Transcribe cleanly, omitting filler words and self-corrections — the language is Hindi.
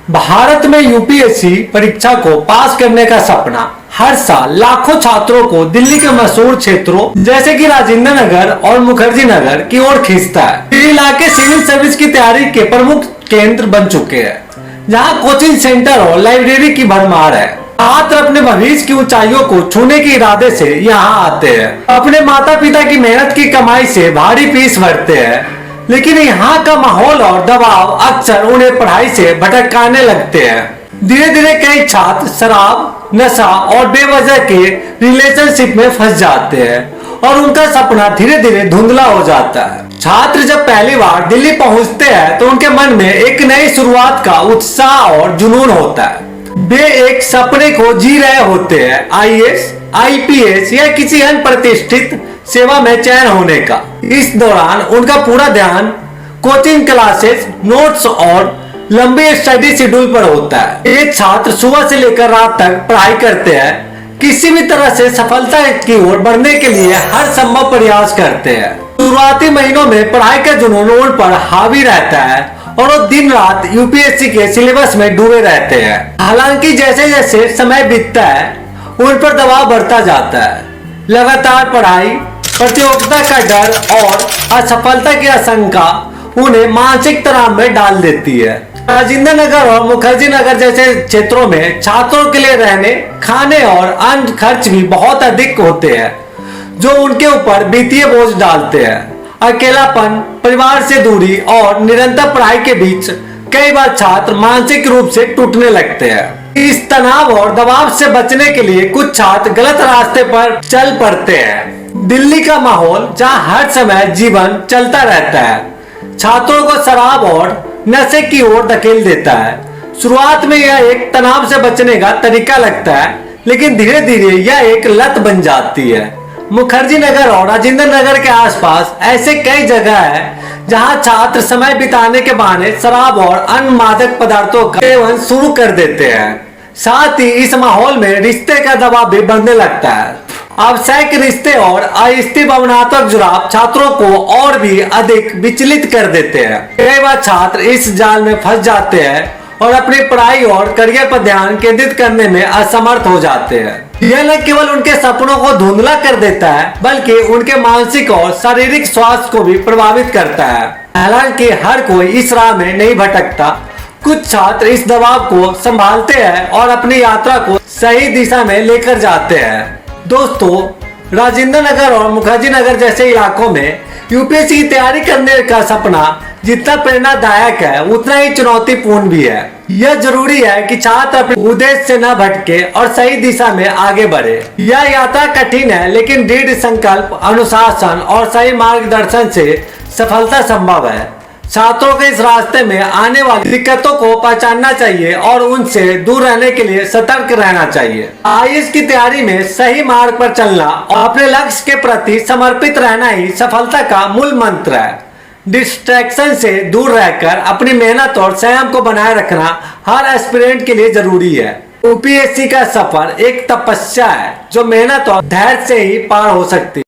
भारत में यूपीएससी परीक्षा को पास करने का सपना हर साल लाखों छात्रों को दिल्ली के मशहूर क्षेत्रों जैसे कि राजेंद्र नगर और मुखर्जी नगर की ओर खींचता है। ये इलाके सिविल सर्विस की तैयारी के प्रमुख केंद्र बन चुके हैं, जहां कोचिंग सेंटर और लाइब्रेरी की भरमार है। छात्र अपने भविष्य की ऊंचाइयों को छूने के इरादे से यहाँ आते हैं। अपने माता पिता की मेहनत की कमाई से भारी फीस भरते हैं, लेकिन यहाँ का माहौल और दबाव अक्सर उन्हें पढ़ाई से भटकाने लगते हैं। धीरे धीरे कई छात्र शराब, नशा और बेवजह के रिलेशनशिप में फंस जाते हैं और उनका सपना धीरे धीरे धुंधला हो जाता है। छात्र जब पहली बार दिल्ली पहुंचते हैं तो उनके मन में एक नई शुरुआत का उत्साह और जुनून होता है। वे एक सपने को जी रहे होते हैं, आईएएस, आईपीएस या किसी अन्य प्रतिष्ठित सेवा में चयन होने का। इस दौरान उनका पूरा ध्यान कोचिंग क्लासेस, नोट्स और लंबे स्टडी शेड्यूल पर होता है। ये छात्र सुबह से लेकर रात तक पढ़ाई करते हैं, किसी भी तरह से सफलता की ओर बढ़ने के लिए हर संभव प्रयास करते हैं। शुरुआती महीनों में पढ़ाई का जुनून उन पर हावी रहता है और वो दिन रात यूपीएससी के सिलेबस में डूबे रहते हैं। हालांकि जैसे जैसे समय बीतता है उन पर दबाव बढ़ता जाता है। लगातार पढ़ाई, प्रतियोगिता का डर और असफलता की आशंका उन्हें मानसिक तनाव में डाल देती है। राजेंद्र नगर और मुखर्जी नगर जैसे क्षेत्रों में छात्रों के लिए रहने, खाने और अन्य खर्च भी बहुत अधिक होते हैं, जो उनके ऊपर वित्तीय बोझ डालते हैं। अकेलापन, परिवार से दूरी और निरंतर पढ़ाई के बीच कई बार छात्र मानसिक रूप से टूटने लगते हैं। इस तनाव और दबाव से बचने के लिए कुछ छात्र गलत रास्ते पर चल पड़ते हैं। दिल्ली का माहौल जहां हर समय जीवन चलता रहता है, छात्रों को शराब और नशे की ओर धकेल देता है। शुरुआत में यह एक तनाव से बचने का तरीका लगता है, लेकिन धीरे धीरे यह एक लत बन जाती है। मुखर्जी नगर और राजेंद्र नगर के आसपास ऐसे कई जगह है जहां छात्र समय बिताने के बहाने शराब और अन्य मादक पदार्थों का सेवन शुरू कर देते हैं। साथ ही इस माहौल में रिश्ते का दबाव भी बढ़ने लगता है। आवश्यक रिश्ते और अस्थिर भावनात्मक जुड़ाव छात्रों को और भी अधिक विचलित कर देते हैं। कई बार छात्र इस जाल में फंस जाते हैं और अपनी पढ़ाई और करियर पर ध्यान केंद्रित करने में असमर्थ हो जाते हैं। यह न केवल उनके सपनों को धुंधला कर देता है, बल्कि उनके मानसिक और शारीरिक स्वास्थ्य को भी प्रभावित करता है। हालांकि हर कोई इस राह में नहीं भटकता। कुछ छात्र इस दबाव को संभालते हैं और अपनी यात्रा को सही दिशा में लेकर जाते हैं। दोस्तों, राजेंद्र नगर और मुखर्जी नगर जैसे इलाकों में यूपीएससी की तैयारी करने का सपना जितना प्रेरणादायक है उतना ही चुनौतीपूर्ण भी है। यह जरूरी है कि छात्र अपने उद्देश्य से न भटके और सही दिशा में आगे बढ़े। यह यात्रा कठिन है, लेकिन दृढ़ संकल्प, अनुशासन और सही मार्गदर्शन से सफलता संभव है। छात्रों के इस रास्ते में आने वाली दिक्कतों को पहचानना चाहिए और उनसे दूर रहने के लिए सतर्क रहना चाहिए। आईएएस की तैयारी में सही मार्ग पर चलना और अपने लक्ष्य के प्रति समर्पित रहना ही सफलता का मूल मंत्र है। डिस्ट्रैक्शन से दूर रहकर अपनी मेहनत और संयम को बनाए रखना हर एस्पिरेंट के लिए जरूरी है। यूपीएससी का सफर एक तपस्या है जो मेहनत और धैर्य से ही पार हो सकती है।